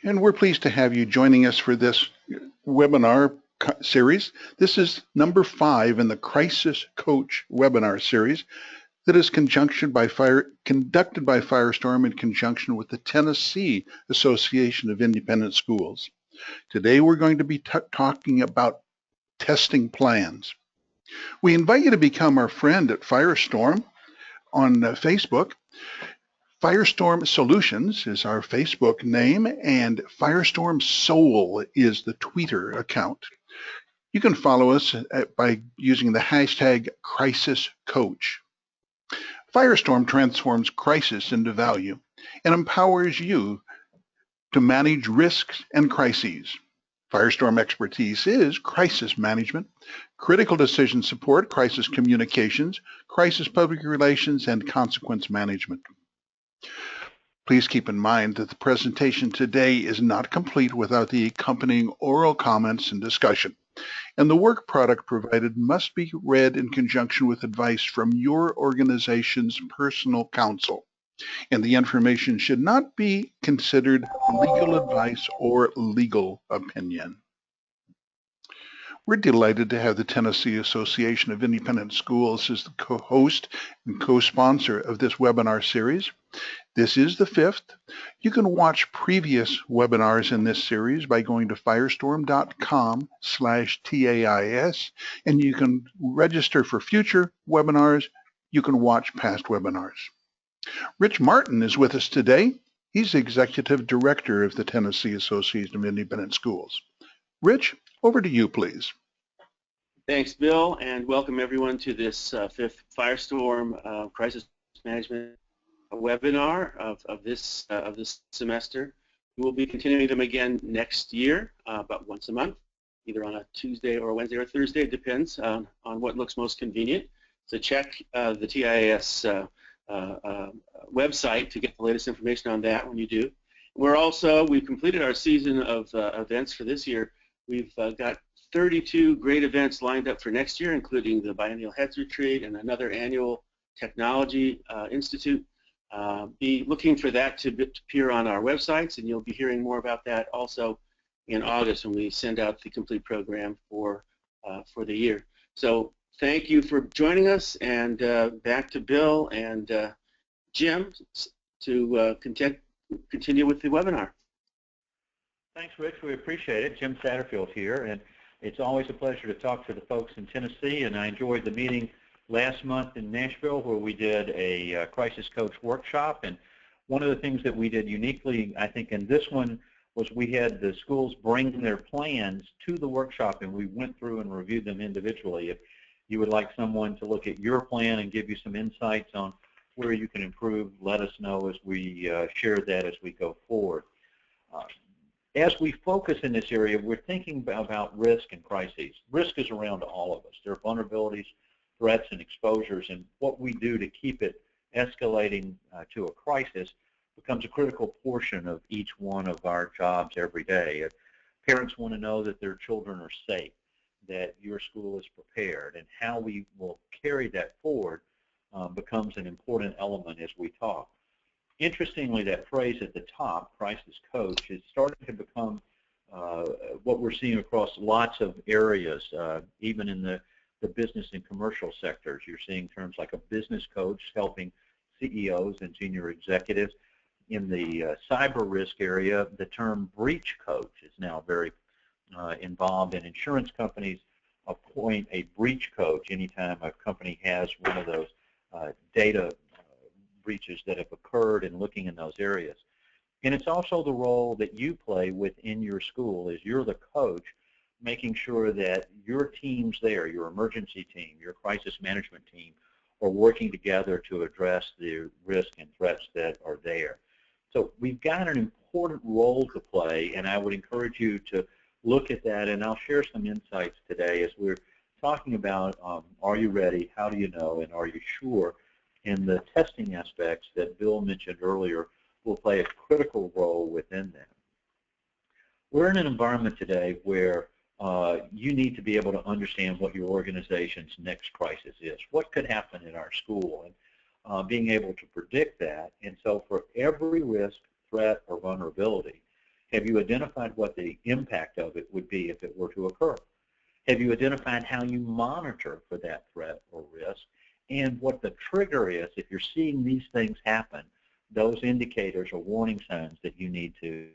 And we're pleased to have you joining us for this webinar series. This is number 5 in the Crisis Coach webinar series that is conducted by Firestorm in conjunction with the Tennessee Association of Independent Schools. Today we're going to be talking about testing plans. We invite you to become our friend at Firestorm on Facebook. Firestorm Solutions is our Facebook name, and Firestorm Soul is the Twitter account. You can follow us by using the hashtag CrisisCoach. Firestorm transforms crisis into value and empowers you to manage risks and crises. Firestorm expertise is crisis management, critical decision support, crisis communications, crisis public relations, and consequence management. Please keep in mind that the presentation today is not complete without the accompanying oral comments and discussion, and the work product provided must be read in conjunction with advice from your organization's personal counsel, and the information should not be considered legal advice or legal opinion. We're delighted to have the Tennessee Association of Independent Schools as the co-host and co-sponsor of this webinar series. This is the 5th. You can watch previous webinars in this series by going to firestorm.com/TAIS, and you can register for future webinars. You can watch past webinars. Rich Martin is with us today. He's the Executive Director of the Tennessee Association of Independent Schools. Rich, over to you, please. Thanks, Bill, and welcome everyone to this 5th Firestorm Crisis Management webinar of this semester. We will be continuing them again next year, about once a month, either on a Tuesday or a Wednesday or Thursday. It depends on what looks most convenient. So check the TIAS website to get the latest information on that when you do. We've completed our season of events for this year. We've got 32 great events lined up for next year, including the Biennial Heads Retreat and another annual Technology Institute. Be looking for that to appear on our websites, and you'll be hearing more about that also in August when we send out the complete program for the year. So thank you for joining us, and back to Bill and Jim to continue with the webinar. Thanks, Rich. We appreciate it. Jim Satterfield here, and it's always a pleasure to talk to the folks in Tennessee, and I enjoyed the meeting last month in Nashville where we did a Crisis Coach workshop. And one of the things that we did uniquely, I think, in this one was we had the schools bring their plans to the workshop, and we went through and reviewed them individually. If you would like someone to look at your plan and give you some insights on where you can improve, let us know as we share that as we go forward. As we focus in this area, we're thinking about risk and crises. Risk is around all of us. There are vulnerabilities, threats, and exposures, and what we do to keep it escalating to a crisis becomes a critical portion of each one of our jobs every day. Parents want to know that their children are safe, that your school is prepared, and how we will carry that forward becomes an important element as we talk. Interestingly, that phrase at the top, Crisis Coach, is starting to become what we're seeing across lots of areas, even in the business and commercial sectors. You're seeing terms like a business coach helping CEOs and senior executives. In the cyber risk area, the term breach coach is now very involved, and insurance companies appoint a breach coach anytime a company has one of those data breaches that have occurred, and looking in those areas. And it's also the role that you play within your school as you're the coach, making sure that your teams there, your emergency team, your crisis management team, are working together to address the risk and threats that are there. So we've got an important role to play, and I would encourage you to look at that, and I'll share some insights today as we're talking about are you ready, how do you know, and are you sure? And the testing aspects that Bill mentioned earlier will play a critical role within that. We're in an environment today where you need to be able to understand what your organization's next crisis is. What could happen in our school, and being able to predict that. And so for every risk, threat, or vulnerability, Have you identified what the impact of it would be if it were to occur? Have you identified how you monitor for that threat or risk and what the trigger is if you're seeing these things happen, those indicators or warning signs that you need to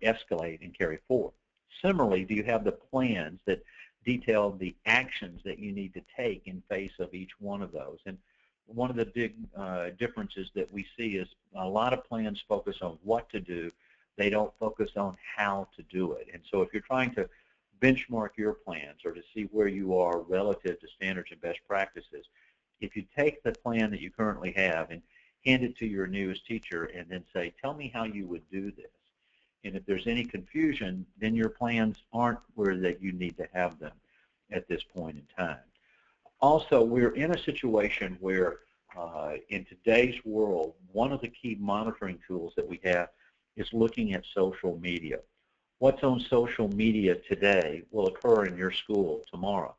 escalate and carry forward? Similarly, do you have the plans that detail the actions that you need to take in face of each one of those? And one of the big differences that we see is a lot of plans focus on what to do. They don't focus on how to do it. And so if you're trying to benchmark your plans or to see where you are relative to standards and best practices, if you take the plan that you currently have and hand it to your newest teacher and then say, tell me how you would do this. And if there's any confusion, then your plans aren't where that you need to have them at this point in time. Also, we're in a situation where in today's world, one of the key monitoring tools that we have is looking at social media. What's on social media today will occur in your school tomorrow.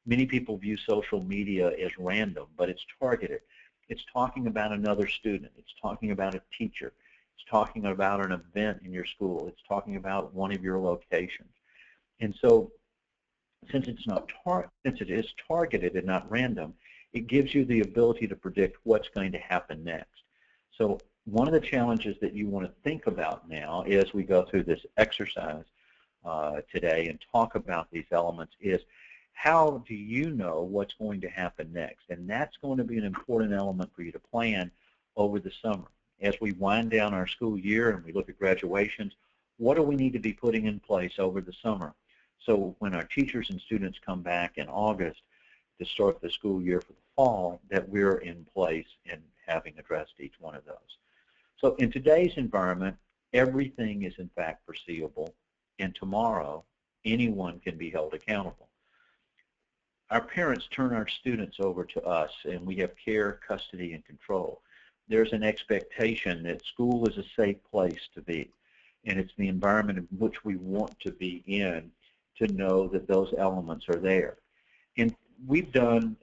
Many people view social media as random, but it's targeted. It's talking about another student. It's talking about a teacher. It's talking about an event in your school. It's talking about one of your locations. And so since it is targeted and not random, it gives you the ability to predict what's going to happen next. So one of the challenges that you want to think about now as we go through this exercise today and talk about these elements is, how do you know what's going to happen next? And that's going to be an important element for you to plan over the summer. As we wind down our school year and we look at graduations, what do we need to be putting in place over the summer? So when our teachers and students come back in August to start the school year for the fall, that we're in place and having addressed each one of those. So in today's environment, everything is in fact foreseeable, and tomorrow anyone can be held accountable. Our parents turn our students over to us, and we have care, custody, and control. There's an expectation that school is a safe place to be, and it's the environment in which we want to be in to know that those elements are there. And we've done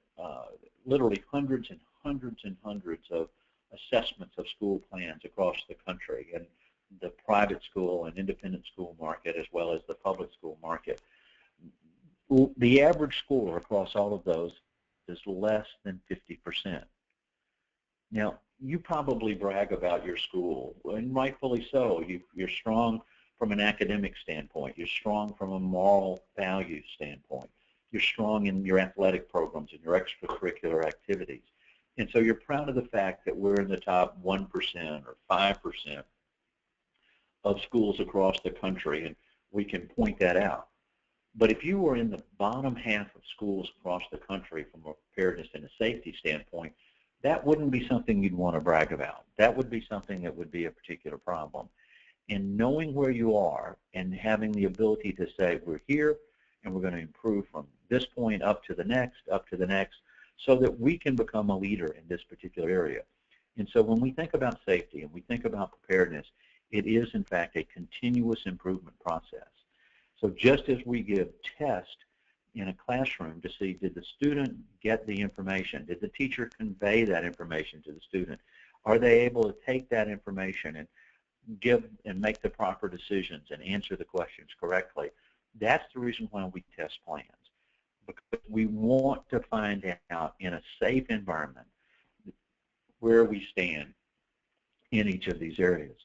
literally hundreds and hundreds and hundreds of assessments of school plans across the country, and the private school and independent school market as well as the public school market. The average score across all of those is less than 50%. Now, you probably brag about your school, and rightfully so. You're strong from an academic standpoint. You're strong from a moral value standpoint. You're strong in your athletic programs and your extracurricular activities. And so you're proud of the fact that we're in the top 1% or 5% of schools across the country, and we can point that out. But if you were in the bottom half of schools across the country from a preparedness and a safety standpoint, that wouldn't be something you'd want to brag about. That would be something that would be a particular problem. And knowing where you are and having the ability to say, we're here and we're going to improve from this point up to the next, so that we can become a leader in this particular area. And so when we think about safety and we think about preparedness, it is in fact a continuous improvement process. So just as we give tests in a classroom to see, did the student get the information? Did the teacher convey that information to the student? Are they able to take that information and give and make the proper decisions and answer the questions correctly? That's the reason why we test plans, because we want to find out in a safe environment where we stand in each of these areas.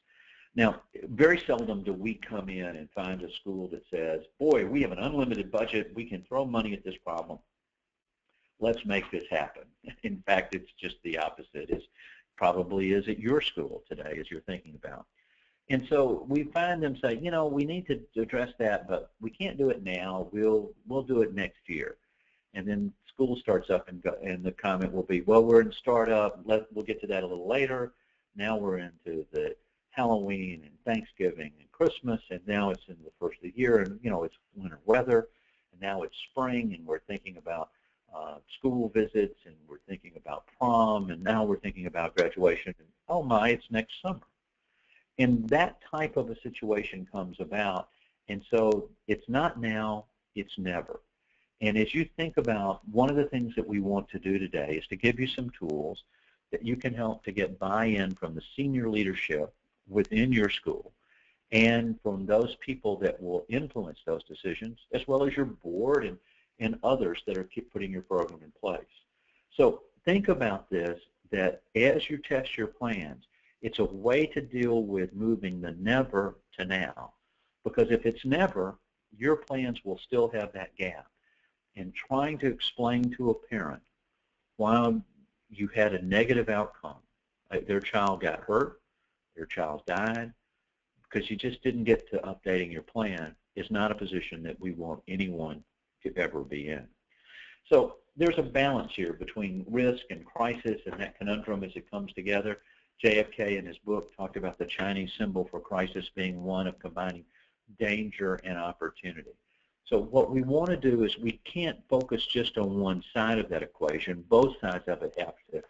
Now, very seldom do we come in and find a school that says, boy, we have an unlimited budget, we can throw money at this problem, let's make this happen. In fact, it's just the opposite. It probably is at your school today as you're thinking about. And so we find them say, you know, we need to address that, but we can't do it now, we'll do it next year. And then school starts up and the comment will be, well, we're in startup, we'll get to that a little later. Now we're into the Halloween and Thanksgiving and Christmas, and now it's in the first of the year, and you know, it's winter weather, and now it's spring, and we're thinking about school visits, and we're thinking about prom, and now we're thinking about graduation, and oh my, it's next summer. And that type of a situation comes about, and so it's not now, it's never. And as you think about, one of the things that we want to do today is to give you some tools that you can help to get buy-in from the senior leadership within your school and from those people that will influence those decisions, as well as your board and others that are putting your program in place. So think about this, that as you test your plans, it's a way to deal with moving the never to now. Because if it's never, your plans will still have that gap. And trying to explain to a parent why you had a negative outcome, like their child got hurt, their child died, because you just didn't get to updating your plan, is not a position that we want anyone to ever be in. So there's a balance here between risk and crisis and that conundrum as it comes together. JFK in his book talked about the Chinese symbol for crisis being one of combining danger and opportunity. So what we want to do is we can't focus just on one side of that equation. Both sides of it have to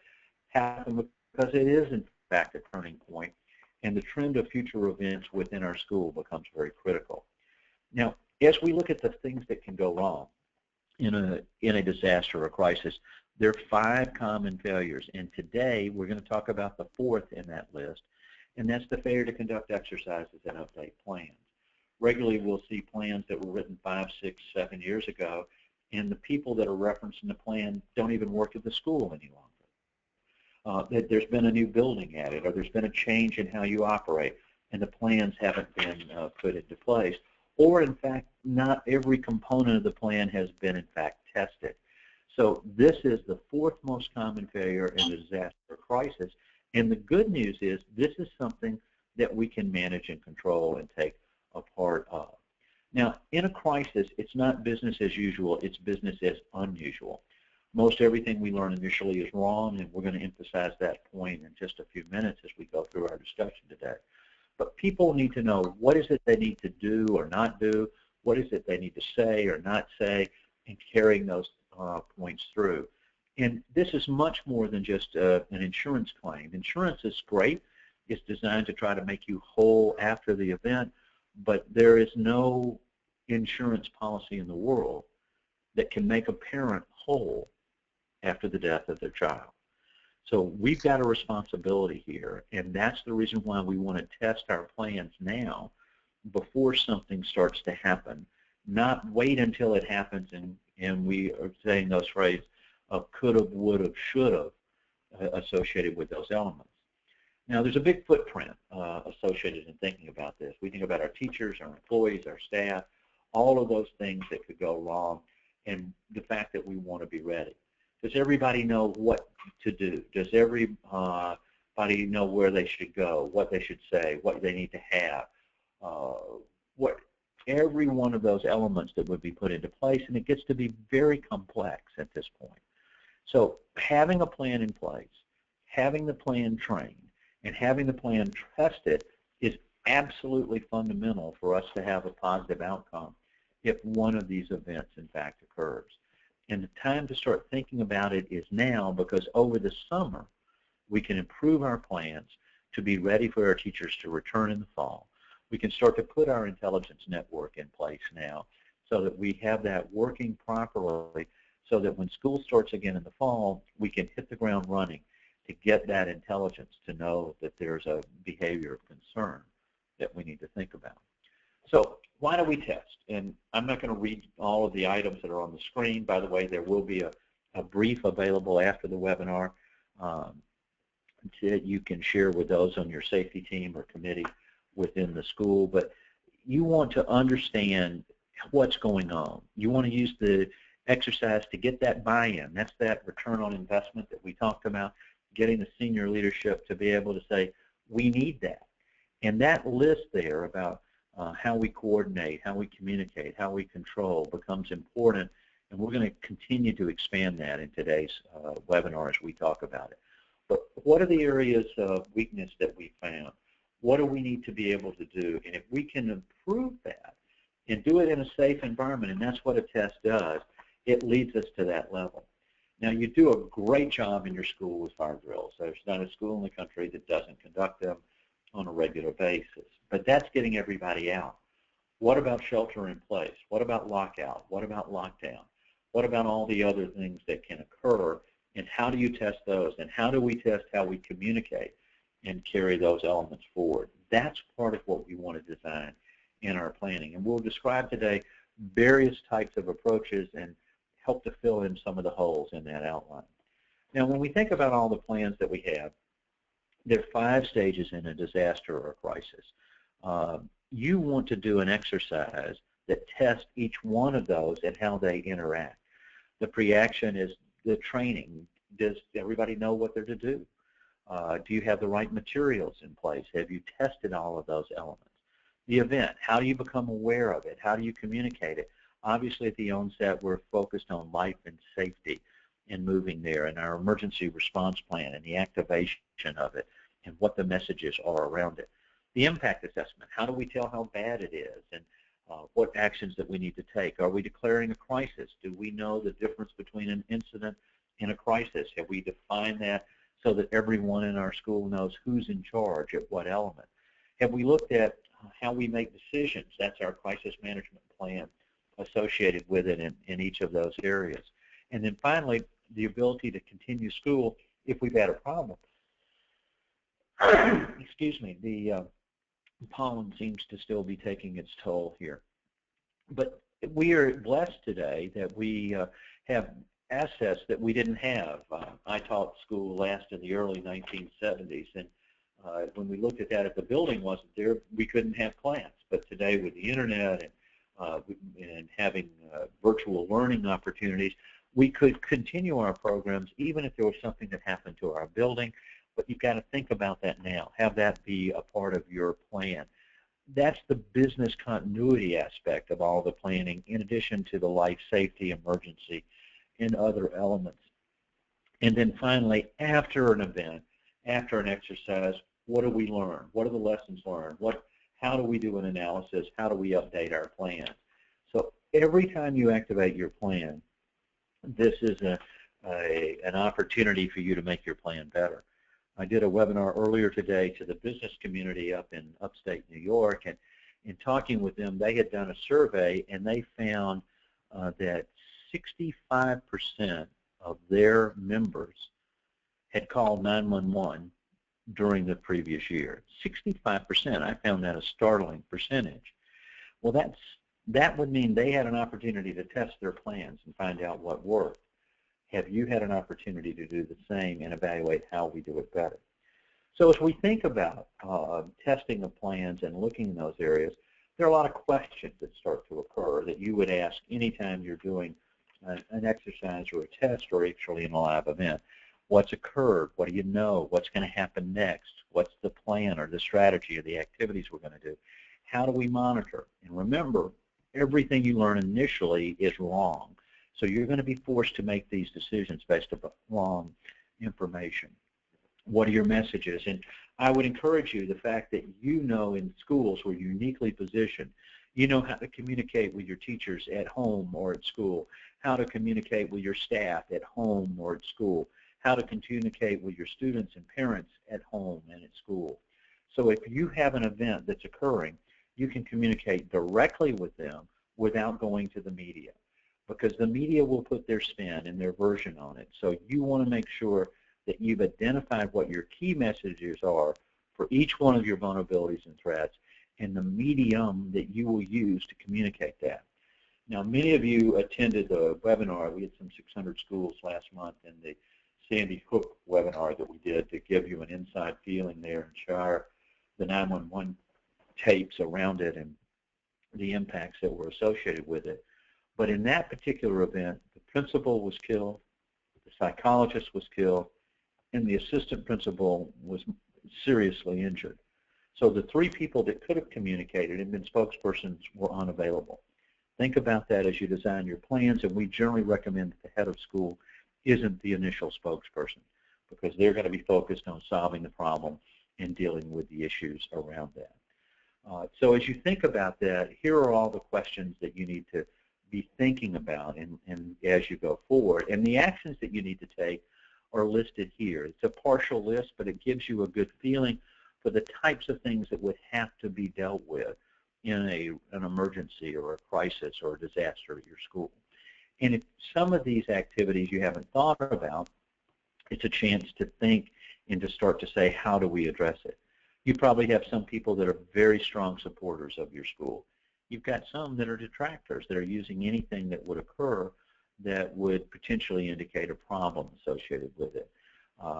happen because it is, in fact, a turning point, and the trend of future events within our school becomes very critical. Now, as we look at the things that can go wrong in a disaster or crisis, there are 5 common failures, and today we're going to talk about the 4th in that list, and that's the failure to conduct exercises and update plans. Regularly, we'll see plans that were written 5, 6, 7 years ago, and the people that are referenced in the plan don't even work at the school any longer. That there's been a new building added, or there's been a change in how you operate, and the plans haven't been put into place. Or, in fact, not every component of the plan has been, in fact, tested. So this is the 4th most common failure in a disaster or crisis. And the good news is this is something that we can manage and control and take a part of. Now, in a crisis, it's not business as usual, it's business as unusual. Most everything we learn initially is wrong, and we're going to emphasize that point in just a few minutes as we go through our discussion today. But people need to know what is it they need to do or not do, what is it they need to say or not say, and carrying those points through. And this is much more than just an insurance claim. Insurance is great. It's designed to try to make you whole after the event, but there is no insurance policy in the world that can make a parent whole after the death of their child. So we've got a responsibility here, and that's the reason why we want to test our plans now before something starts to happen, not wait until it happens and we are saying those phrases of could have, would have, should have associated with those elements. Now, there's a big footprint associated in thinking about this. We think about our teachers, our employees, our staff, all of those things that could go wrong, and the fact that we want to be ready. Does everybody know what to do? Does everybody know where they should go, what they should say, what they need to have, every one of those elements that would be put into place, and it gets to be very complex at this point. So having a plan in place, having the plan trained, and having the plan tested is absolutely fundamental for us to have a positive outcome if one of these events, in fact, occurs. And the time to start thinking about it is now, because over the summer, we can improve our plans to be ready for our teachers to return in the fall. We can start to put our intelligence network in place now so that we have that working properly so that when school starts again in the fall, we can hit the ground running to get that intelligence to know that there's a behavior of concern that we need to think about. So why do we test? And I'm not going to read all of the items that are on the screen. By the way, there will be a brief available after the webinar that you can share with those on your safety team or committee within the school. But you want to understand what's going on. You want to use the exercise to get that buy-in. That's that return on investment that we talked about, getting the senior leadership to be able to say, we need that. And that list there about how we coordinate, how we communicate, how we control becomes important, and we're going to continue to expand that in today's webinar as we talk about it. But what are the areas of weakness that we found? What do we need to be able to do? And if we can improve that and do it in a safe environment, and that's what a test does, it leads us to that level. Now, you do a great job in your school with fire drills. There's not a school in the country that doesn't conduct them on a regular basis. But that's getting everybody out. What about shelter in place? What about lockout? What about lockdown? What about all the other things that can occur? And how do you test those? And how do we test how we communicate and carry those elements forward? That's part of what we want to design in our planning. And we'll describe today various types of approaches and help to fill in some of the holes in that outline. Now, when we think about all the plans that we have, there are 5 stages in a disaster or a crisis. You want to do an exercise that tests each one of those and how they interact. The pre-action is the training. Does everybody know what they're to do? Do you have the right materials in place? Have you tested all of those elements? The event, how do you become aware of it? How do you communicate it? Obviously, at the onset, we're focused on life and safety and moving there, and our emergency response plan and the activation of it and what the messages are around it. The impact assessment, how do we tell how bad it is and what actions that we need to take? Are we declaring a crisis? Do we know the difference between an incident and a crisis? Have we defined that so that everyone in our school knows who's in charge at what element? Have we looked at how we make decisions? That's our crisis management plan associated with it in each of those areas. And then finally, the ability to continue school if we've had a problem. Excuse me, the pollen seems to still be taking its toll here. But we are blessed today that we have assets that we didn't have. I taught school last in the early 1970s, and when we looked at that, if the building wasn't there, we couldn't have class. But today with the internet and having virtual learning opportunities, we could continue our programs even if there was something that happened to our building. But you've got to think about that now. Have that be a part of your plan. That's the business continuity aspect of all the planning, in addition to the life safety, emergency, and other elements. And then finally, after an event, after an exercise, what do we learn? What are the lessons learned? How do we do an analysis? How do we update our plans? So every time you activate your plan, this is an opportunity for you to make your plan better. I did a webinar earlier today to the business community up in upstate New York, and in talking with them, they had done a survey, and they found that 65% of their members had called 911 during the previous year. 65%. I found that a startling percentage. Well, that would mean they had an opportunity to test their plans and find out what worked. Have you had an opportunity to do the same and evaluate how we do it better? So as we think about testing of plans and looking in those areas, there are a lot of questions that start to occur that you would ask anytime you're doing an exercise or a test or actually in a live event. What's occurred? What do you know? What's going to happen next? What's the plan or the strategy or the activities we're going to do? How do we monitor? And remember, everything you learn initially is wrong. So you're going to be forced to make these decisions based upon wrong information. What are your messages? And I would encourage you, the fact that you know in schools we're uniquely positioned, you know how to communicate with your teachers at home or at school, how to communicate with your staff at home or at school, how to communicate with your students and parents at home and at school. So if you have an event that's occurring, you can communicate directly with them without going to the media, because the media will put their spin and their version on it. So you want to make sure that you've identified what your key messages are for each one of your vulnerabilities and threats and the medium that you will use to communicate that. Now, many of you attended the webinar. We had some 600 schools last month in the Sandy Hook webinar that we did to give you an inside feeling there and share the 911 tapes around it and the impacts that were associated with it. But in that particular event, the principal was killed, the psychologist was killed, and the assistant principal was seriously injured. So the 3 people that could have communicated and been spokespersons were unavailable. Think about that as you design your plans, and we generally recommend that the head of school isn't the initial spokesperson, because they're going to be focused on solving the problem and dealing with the issues around that. So as you think about that, here are all the questions that you need to be thinking about and as you go forward. And the actions that you need to take are listed here. It's a partial list, but it gives you a good feeling for the types of things that would have to be dealt with in an emergency or a crisis or a disaster at your school. And if some of these activities you haven't thought about, it's a chance to think and to start to say, how do we address it? You probably have some people that are very strong supporters of your school. You've got some that are detractors that are using anything that would occur that would potentially indicate a problem associated with it.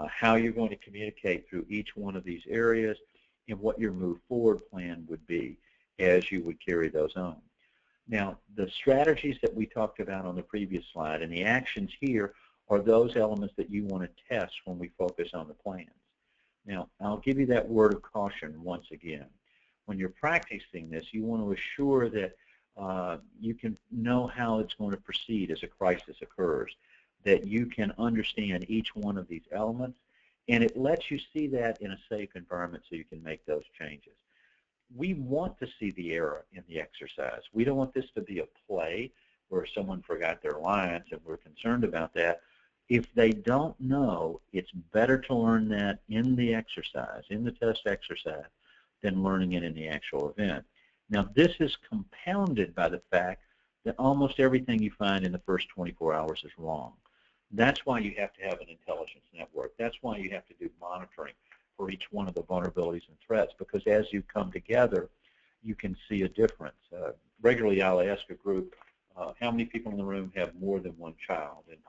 How you're going to communicate through each one of these areas and what your move forward plan would be as you would carry those on. Now, the strategies that we talked about on the previous slide and the actions here are those elements that you want to test when we focus on the plans. Now, I'll give you that word of caution once again. When you're practicing this, you want to assure that you can know how it's going to proceed as a crisis occurs, that you can understand each one of these elements, and it lets you see that in a safe environment so you can make those changes. We want to see the error in the exercise. We don't want this to be a play where someone forgot their lines and we're concerned about that. If they don't know, it's better to learn that in the exercise, in the test exercise, than learning it in the actual event. Now, this is compounded by the fact that almost everything you find in the first 24 hours is wrong. That's why you have to have an intelligence network. That's why you have to do monitoring for each one of the vulnerabilities and threats, because as you come together, you can see a difference. Regularly, I'll ask a group, how many people in the room have more than one child? And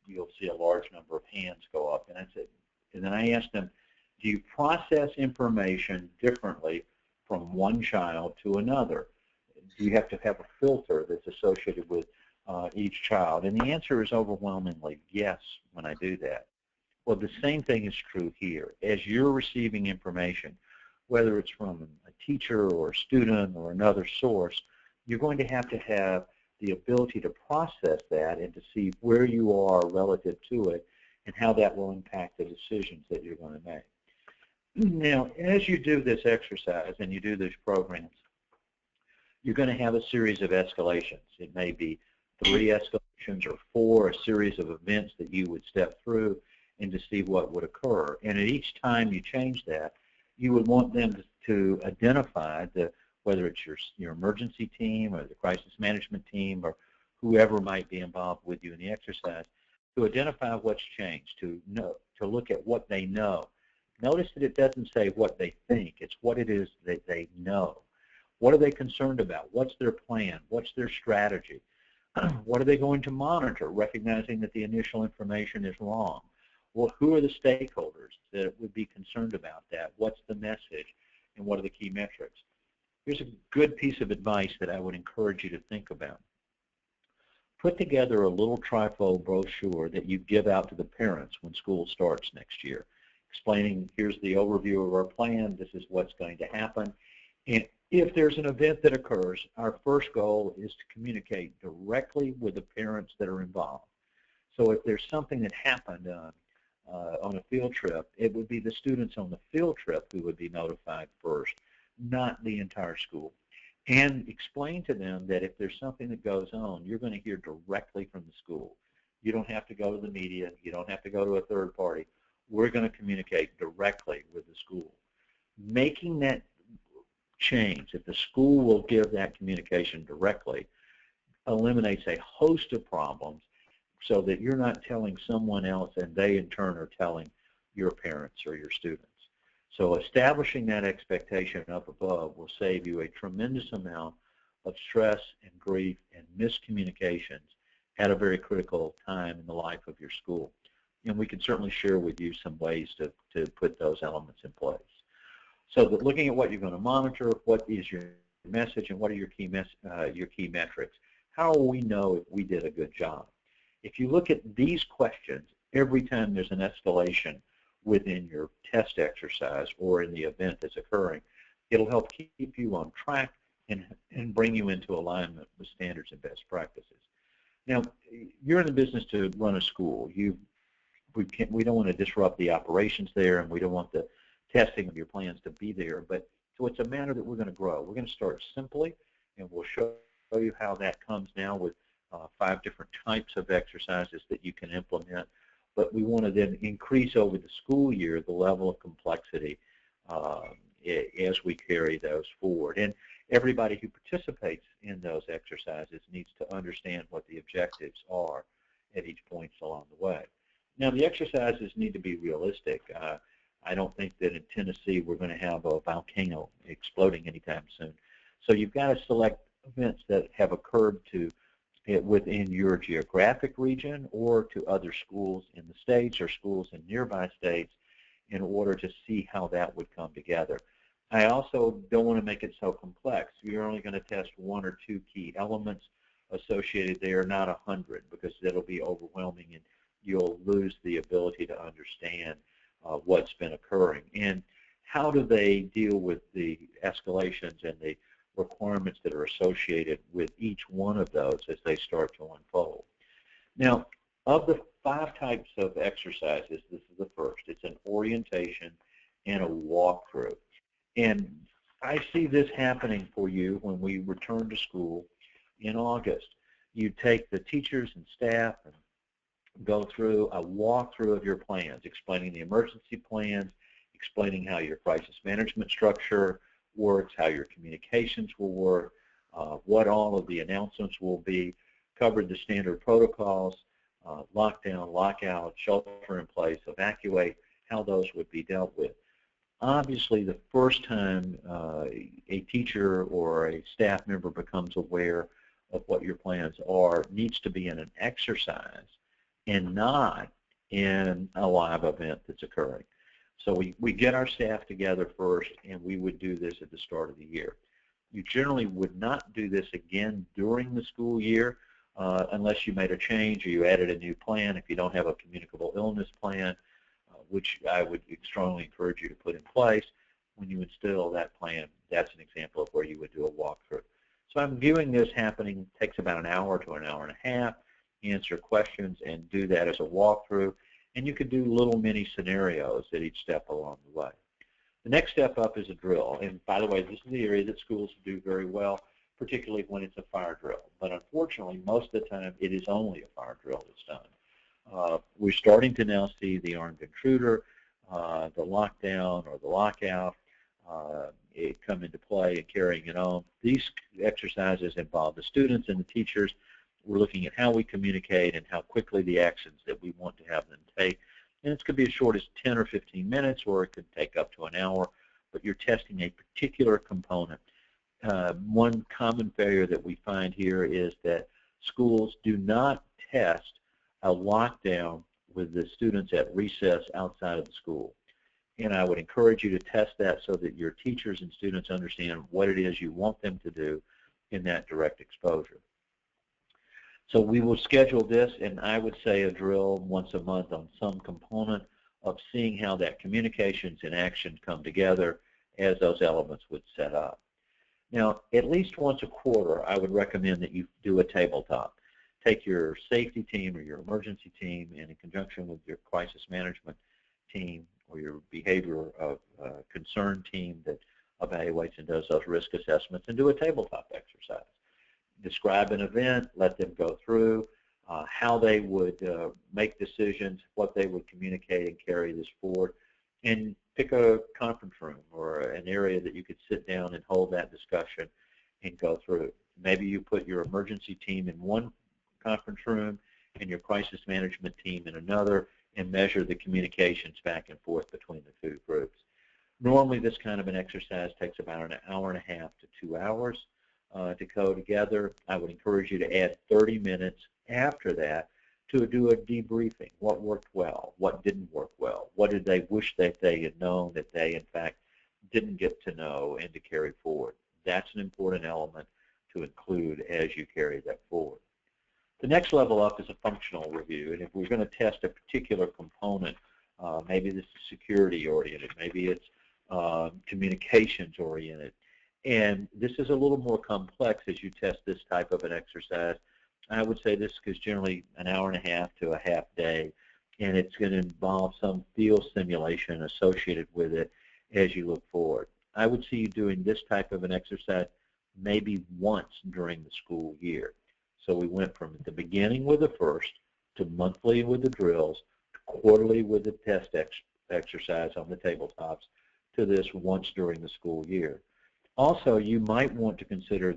you'll see a large number of hands go up. And that's it. And then I ask them, do you process information differently from one child to another? Do you have to have a filter that's associated with each child? And the answer is overwhelmingly yes when I do that. Well, the same thing is true here. As you're receiving information, whether it's from a teacher or a student or another source, you're going to have the ability to process that and to see where you are relative to it and how that will impact the decisions that you're going to make. Now, as you do this exercise and you do these programs, you're going to have a series of escalations. It may be 3 escalations or 4, a series of events that you would step through and to see what would occur. And at each time you change that, you would want them to identify whether it's your emergency team or the crisis management team or whoever might be involved with you in the exercise, to identify what's changed, to look at what they know. Notice that it doesn't say what they think, it's what it is that they know. What are they concerned about? What's their plan? What's their strategy? What are they going to monitor, recognizing that the initial information is wrong? Well, who are the stakeholders that would be concerned about that? What's the message? And what are the key metrics? Here's a good piece of advice that I would encourage you to think about. Put together a little trifold brochure that you give out to the parents when school starts next year, explaining here's the overview of our plan, this is what's going to happen. And if there's an event that occurs, our first goal is to communicate directly with the parents that are involved. So if there's something that happened on a field trip, it would be the students on the field trip who would be notified first, not the entire school. And explain to them that if there's something that goes on, you're going to hear directly from the school. You don't have to go to the media. You don't have to go to a third party. We're going to communicate directly with the school. Making that change, if the school will give that communication directly, eliminates a host of problems so that you're not telling someone else and they in turn are telling your parents or your students. So establishing that expectation up above will save you a tremendous amount of stress and grief and miscommunications at a very critical time in the life of your school. And we can certainly share with you some ways to put those elements in place. So that looking at what you're going to monitor, what is your message, and what are your key metrics. How will we know if we did a good job? If you look at these questions, every time there's an escalation within your test exercise or in the event that's occurring, it'll help keep you on track and bring you into alignment with standards and best practices. Now, you're in the business to run a school. We don't want to disrupt the operations there, and we don't want the testing of your plans to be there. But so it's a matter that we're going to grow. We're going to start simply, and we'll show you how that comes now with 5 different types of exercises that you can implement. But we want to then increase over the school year the level of complexity as we carry those forward. And everybody who participates in those exercises needs to understand what the objectives are at each point along the way. Now, the exercises need to be realistic. I don't think that in Tennessee we're going to have a volcano exploding anytime soon. So you've got to select events that have occurred to within your geographic region or to other schools in the states or schools in nearby states in order to see how that would come together. I also don't want to make it so complex. You're only going to test 1 or 2 key elements associated there, not 100, because that'll be overwhelming and you'll lose the ability to understand what's been occurring. And how do they deal with the escalations and the requirements that are associated with each one of those as they start to unfold? Now, of the 5 types of exercises, this is the first. It's an orientation and a walkthrough. And I see this happening for you when we return to school in August. You take the teachers and staff and go through a walkthrough of your plans, explaining the emergency plans, explaining how your crisis management structure works, how your communications will work, what all of the announcements will be, covered the standard protocols, lockdown, lockout, shelter in place, evacuate, how those would be dealt with. Obviously, the first time a teacher or a staff member becomes aware of what your plans are needs to be in an exercise and not in a live event that's occurring. So we get our staff together first, and we would do this at the start of the year. You generally would not do this again during the school year unless you made a change or you added a new plan. If you don't have a communicable illness plan, which I would strongly encourage you to put in place, when you instill that plan, that's an example of where you would do a walkthrough. So I'm viewing this happening, takes about an hour to an hour and a half, answer questions and do that as a walkthrough. And you could do little mini scenarios at each step along the way. The next step up is a drill. And by the way, this is the area that schools do very well, particularly when it's a fire drill. But unfortunately, most of the time, it is only a fire drill that's done. We're starting to now see the armed intruder, the lockdown or the lockout come into play and carrying it on. These exercises involve the students and the teachers. We're looking at how we communicate and how quickly the actions that we want to have them take. And it could be as short as 10 or 15 minutes, or it could take up to an hour, but you're testing a particular component. One common failure that we find here is that schools do not test a lockdown with the students at recess outside of the school. And I would encourage you to test that so that your teachers and students understand what it is you want them to do in that direct exposure. So we will schedule this, and I would say a drill once a month on some component of seeing how that communications and action come together as those elements would set up. Now, at least once a quarter, I would recommend that you do a tabletop. Take your safety team or your emergency team, and in conjunction with your crisis management team or your behavior of concern team that evaluates and does those risk assessments, and do a tabletop exercise. Describe an event, let them go through how they would make decisions, what they would communicate and carry this forward, and pick a conference room or an area that you could sit down and hold that discussion and go through. Maybe you put your emergency team in one conference room and your crisis management team in another and measure the communications back and forth between the two groups. Normally, this kind of an exercise takes about an hour and a half to 2 hours to go together. I would encourage you to add 30 minutes after that to do a debriefing. What worked well? What didn't work well? What did they wish that they had known that they, in fact, didn't get to know and to carry forward? That's an important element to include as you carry that forward. The next level up is a functional review, and if we're going to test a particular component, maybe this is security oriented, maybe it's communications oriented, and this is a little more complex as you test this type of an exercise. I would say this is generally an hour and a half to a half day, and it's going to involve some field simulation associated with it as you look forward. I would see you doing this type of an exercise maybe once during the school year. So we went from the beginning with the first, to monthly with the drills, to quarterly with the test exercise on the tabletops, to this once during the school year. Also, you might want to consider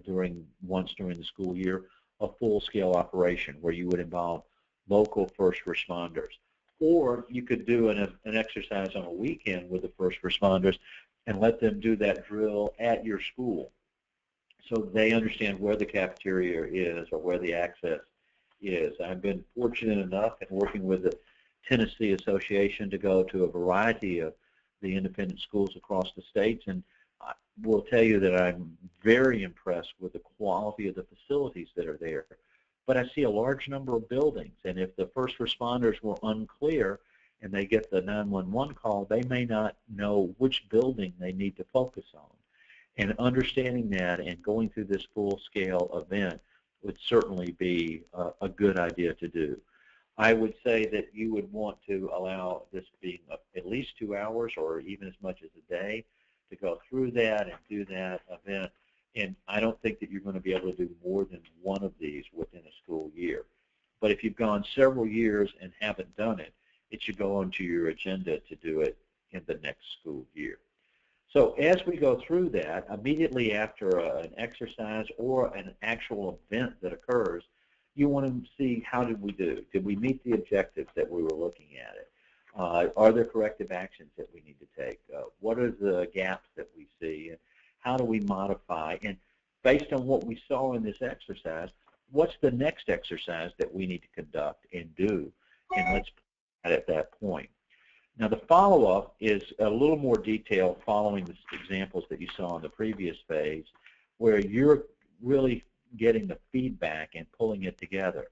once during the school year a full-scale operation where you would involve local first responders Or you could do an exercise on a weekend with the first responders and let them do that drill at your school so they understand where the cafeteria is or where the access is. I've been fortunate enough in working with the Tennessee Association to go to a variety of the independent schools across the states, and I will tell you that I'm very impressed with the quality of the facilities that are there. But I see a large number of buildings, and if the first responders were unclear and they get the 911 call, they may not know which building they need to focus on. And understanding that and going through this full-scale event would certainly be a good idea to do. I would say that you would want to allow this being at least 2 hours or even as much as a day to go through that and do that event. And I don't think that you're going to be able to do more than one of these within a school year. But if you've gone several years and haven't done it, it should go onto your agenda to do it in the next school year. So as we go through that, immediately after an exercise or an actual event that occurs, you want to see how did we do? Did we meet the objectives that we were looking at it? Are there corrective actions that we need to take? What are the gaps that we see? And how do we modify? And based on what we saw in this exercise, what's the next exercise that we need to conduct and do? And let's put that at that point. Now the follow-up is a little more detailed following the examples that you saw in the previous phase, where you're really getting the feedback and pulling it together.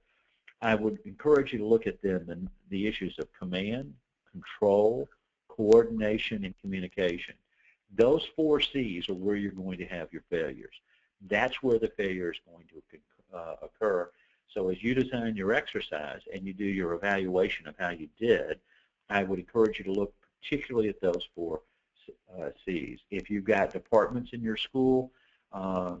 I would encourage you to look at them, the issues of command, control, coordination, and communication. Those 4 C's are where you're going to have your failures. That's where the failure is going to occur. So as you design your exercise and you do your evaluation of how you did, I would encourage you to look particularly at those 4 C's. If you've got departments in your school, the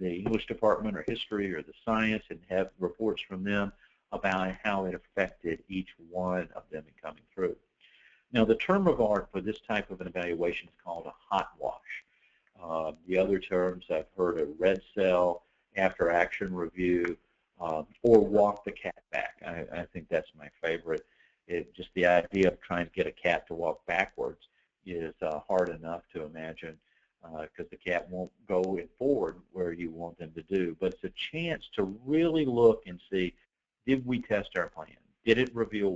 English department or history or the science, and have reports from them about how it affected each one of them in coming through. Now the term of art for this type of an evaluation is called a hot wash. The other terms I've heard are red cell, after action review, or walk the cat back. I think that's my favorite. Just the idea of trying to get a cat to walk backwards is hard enough to imagine, because the cat won't go forward where you want them to do. But it's a chance to really look and see, did we test our plan? Did it reveal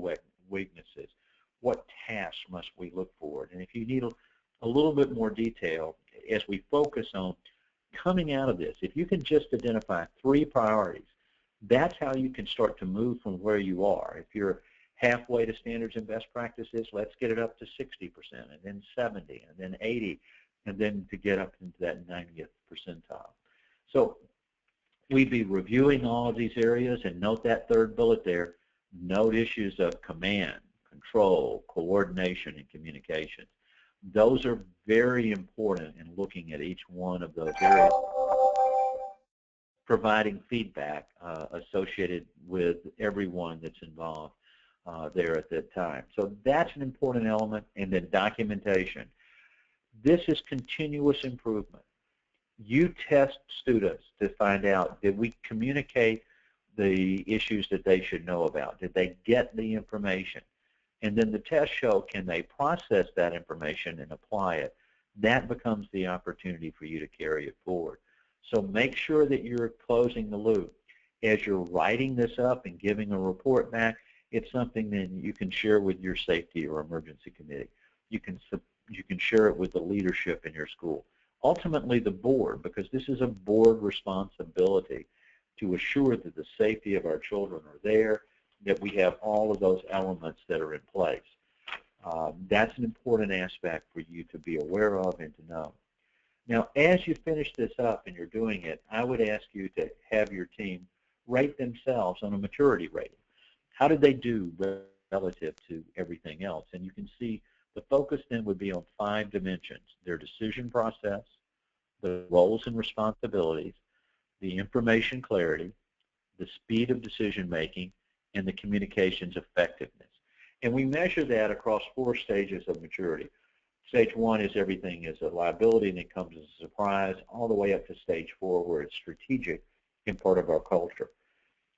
weaknesses? What tasks must we look for? And if you need a little bit more detail, as we focus on coming out of this, if you can just identify 3 priorities, that's how you can start to move from where you are. If you're halfway to standards and best practices, let's get it up to 60%, and then 70, and then 80, and then to get up into that 90th percentile. So we'd be reviewing all of these areas, and note that 3rd bullet there, note issues of command, control, coordination, and communication. Those are very important in looking at each one of those areas, providing feedback associated with everyone that's involved there at that time. So that's an important element. And then documentation. This is continuous improvement. You test students to find out, did we communicate the issues that they should know about? Did they get the information? And then the tests show, can they process that information and apply it? That becomes the opportunity for you to carry it forward. So make sure that you're closing the loop. As you're writing this up and giving a report back, it's something that you can share with your safety or emergency committee. You can share it with the leadership in your school. Ultimately the board, because this is a board responsibility to assure that the safety of our children are there, that we have all of those elements that are in place. That's an important aspect for you to be aware of and to know. Now, as you finish this up and you're doing it, I would ask you to have your team rate themselves on a maturity rating. How did they do relative to everything else? And you can see the focus then would be on 5 dimensions: their decision process, the roles and responsibilities, the information clarity, the speed of decision making, and the communications effectiveness. And we measure that across 4 stages of maturity. Stage 1 is everything is a liability and it comes as a surprise, all the way up to stage 4 where it's strategic and part of our culture.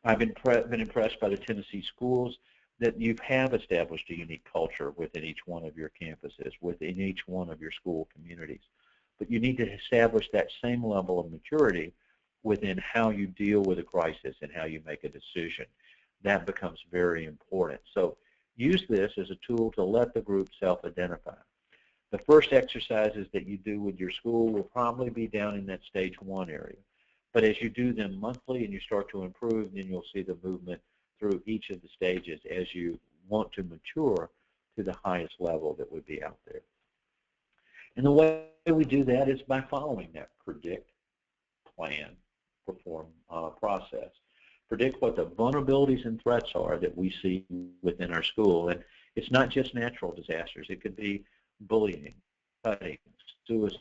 I've been impressed by the Tennessee schools. that you have established a unique culture within each one of your campuses, within each one of your school communities. But you need to establish that same level of maturity within how you deal with a crisis and how you make a decision. That becomes very important. So use this as a tool to let the group self-identify. The first exercises that you do with your school will probably be down in that stage 1 area. But as you do them monthly and you start to improve, then you'll see the movement through each of the stages as you want to mature to the highest level that would be out there. And the way we do that is by following that predict, plan, perform process. Predict what the vulnerabilities and threats are that we see within our school. And it's not just natural disasters. It could be bullying, cutting, suicide,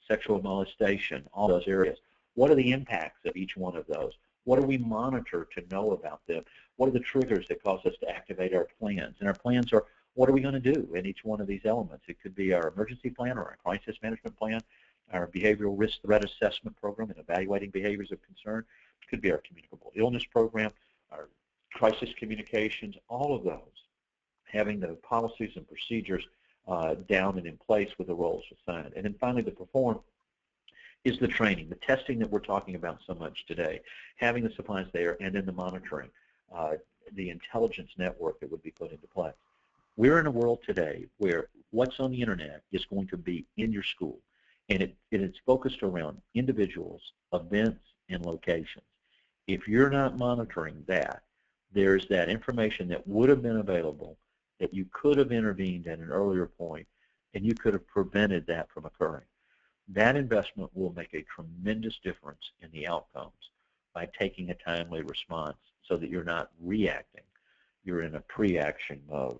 sexual molestation, all those areas. What are the impacts of each one of those? What do we monitor to know about them? What are the triggers that cause us to activate our plans? And our plans are, what are we going to do in each one of these elements? It could be our emergency plan or our crisis management plan, our behavioral risk threat assessment program and evaluating behaviors of concern. It could be our communicable illness program, our crisis communications, all of those, having the policies and procedures down and in place with the roles assigned. And then finally, the perform is the training, the testing that we're talking about so much today, having the supplies there, and then the monitoring, the intelligence network that would be put into place. We're in a world today where what's on the internet is going to be in your school, and it's focused around individuals, events, and locations. If you're not monitoring that, there's that information that would have been available that you could have intervened at an earlier point, and you could have prevented that from occurring. That investment will make a tremendous difference in the outcomes by taking a timely response so that you're not reacting. You're in a pre-action mode.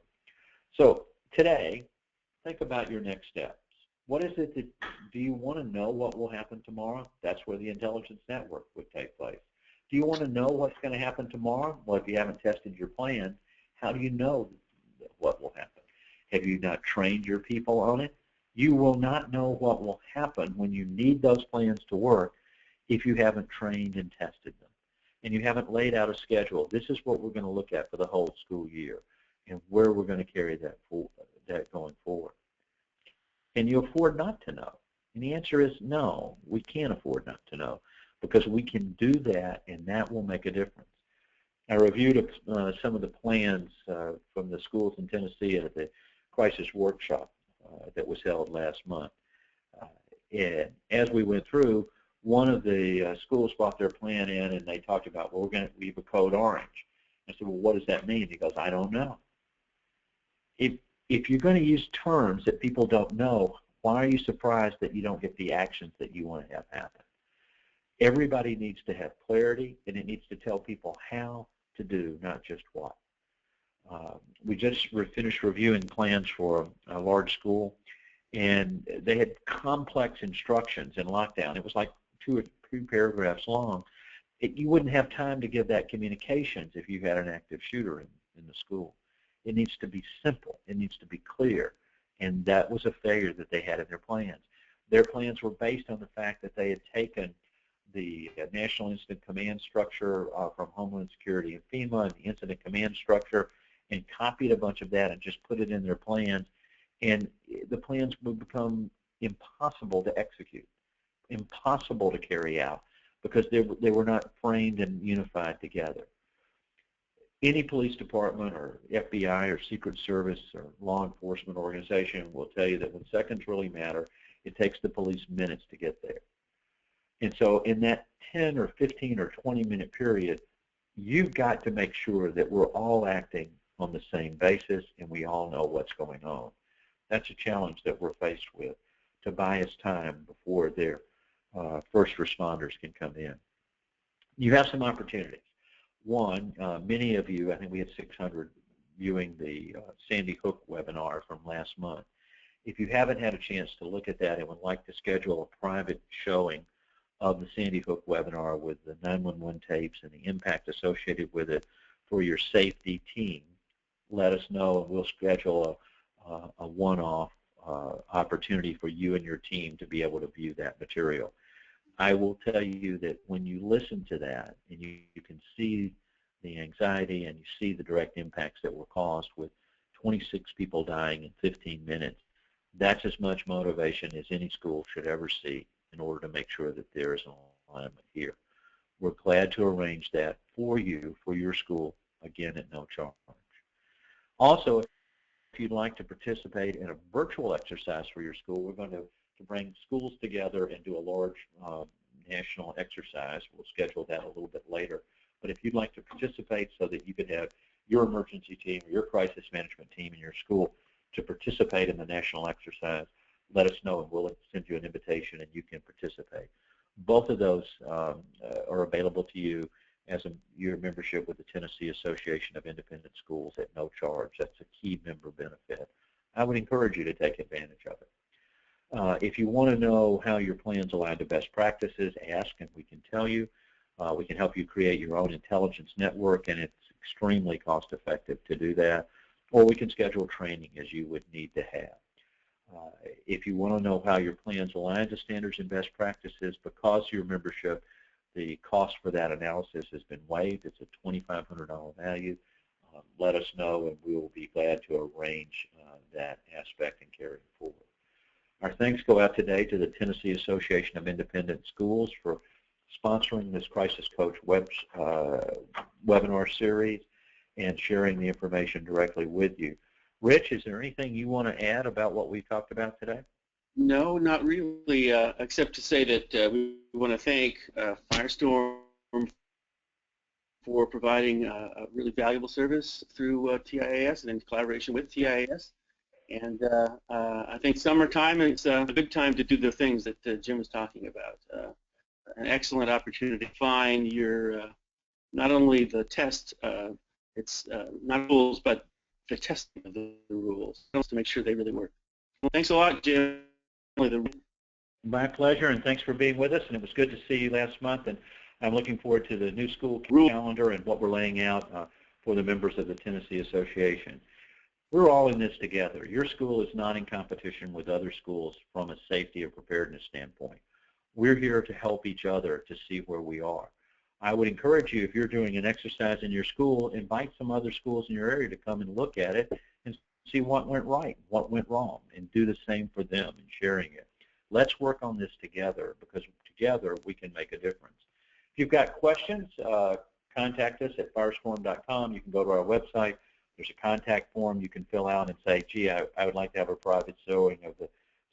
So today, think about your next steps. What is it that, do you want to know what will happen tomorrow? That's where the intelligence network would take place. Do you want to know what's going to happen tomorrow? Well, if you haven't tested your plan, how do you know what will happen? Have you not trained your people on it? You will not know what will happen when you need those plans to work if you haven't trained and tested them. And you haven't laid out a schedule. This is what we're going to look at for the whole school year and where we're going to carry that going forward. Can you afford not to know? And the answer is no, we can't afford not to know, because we can do that, and that will make a difference. I reviewed some of the plans from the schools in Tennessee at the crisis workshop that was held last month. And as we went through, one of the schools brought their plan in, and they talked about, well, we're going to leave a code orange. I said, well, what does that mean? He goes, I don't know. If you're going to use terms that people don't know, why are you surprised that you don't get the actions that you want to have happen? Everybody needs to have clarity, and it needs to tell people how to do, not just what. We just finished reviewing plans for a large school, and they had complex instructions in lockdown. It was like 2 or 3 paragraphs long. You wouldn't have time to give that communications if you had an active shooter in the school. It needs to be simple. It needs to be clear. And that was a failure that they had in their plans. Their plans were based on the fact that they had taken the National Incident Command Structure from Homeland Security and FEMA and the Incident Command Structure and copied a bunch of that and just put it in their plans. And the plans would become impossible to execute, impossible to carry out, because they were not framed and unified together. Any police department or FBI or Secret Service or law enforcement organization will tell you that when seconds really matter, it takes the police minutes to get there. And so in that 10 or 15 or 20-minute period, you've got to make sure that we're all acting on the same basis and we all know what's going on. That's a challenge that we're faced with, to buy us time before their first responders can come in. You have some opportunities. One, many of you, I think we had 600 viewing the Sandy Hook webinar from last month. If you haven't had a chance to look at that and would like to schedule a private showing of the Sandy Hook webinar with the 911 tapes and the impact associated with it for your safety team, let us know and we'll schedule a one-off opportunity for you and your team to be able to view that material. I will tell you that when you listen to that and you can see the anxiety and you see the direct impacts that were caused with 26 people dying in 15 minutes, that's as much motivation as any school should ever see in order to make sure that there is an alignment here. We're glad to arrange that for you, for your school, again at no charge. Also, if you'd like to participate in a virtual exercise for your school, we're going to bring schools together and do a large national exercise. We'll schedule that a little bit later. But if you'd like to participate so that you could have your emergency team or your crisis management team in your school to participate in the national exercise, let us know and we'll send you an invitation and you can participate. Both of those are available to you as your membership with the Tennessee Association of Independent Schools at no charge. That's a key member benefit. I would encourage you to take advantage of it. If you want to know how your plans align to best practices, ask and we can tell you. We can help you create your own intelligence network, and it's extremely cost effective to do that. Or we can schedule training as you would need to have. If you want to know how your plans align to standards and best practices, because your membership, the cost for that analysis has been waived. It's a $2,500 value. Let us know, and we will be glad to arrange that aspect and carry it forward. Our thanks go out today to the Tennessee Association of Independent Schools for sponsoring this Crisis Coach webinar series and sharing the information directly with you. Rich, is there anything you want to add about what we talked about today? No, not really, except to say that we want to thank Firestorm for providing a really valuable service through TIAS and in collaboration with TIAS. And I think summertime is a good time to do the things that Jim was talking about. An excellent opportunity to find your, not only the test, it's not rules, but the testing of the rules to make sure they really work. Well, thanks a lot, Jim. My pleasure, and thanks for being with us. And it was good to see you last month. And I'm looking forward to the new school calendar and what we're laying out for the members of the Tennessee Association. We're all in this together. Your school is not in competition with other schools from a safety or preparedness standpoint. We're here to help each other to see where we are. I would encourage you, if you're doing an exercise in your school, invite some other schools in your area to come and look at it and see what went right, what went wrong, and do the same for them in sharing it. Let's work on this together, because together we can make a difference. If you've got questions, contact us at firestorm.com. You can go to our website. There's a contact form you can fill out and say, gee, I would like to have a private showing of the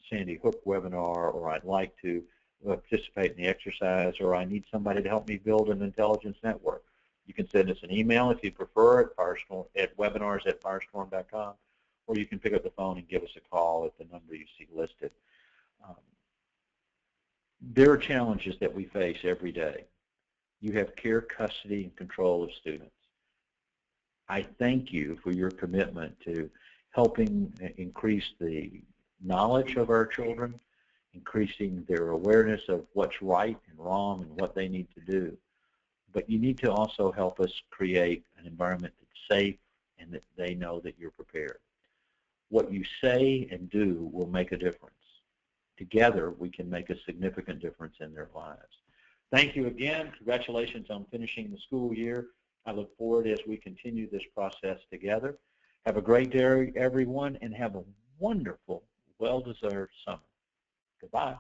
Sandy Hook webinar, or I'd like to participate in the exercise, or I need somebody to help me build an intelligence network. You can send us an email if you prefer at webinars@firestorm.com, or you can pick up the phone and give us a call at the number you see listed. There are challenges that we face every day. You have care, custody, and control of students. I thank you for your commitment to helping increase the knowledge of our children, increasing their awareness of what's right and wrong and what they need to do. But you need to also help us create an environment that's safe and that they know that you're prepared. What you say and do will make a difference. Together, we can make a significant difference in their lives. Thank you again. Congratulations on finishing the school year. I look forward as we continue this process together. Have a great day, everyone, and have a wonderful, well-deserved summer. Goodbye.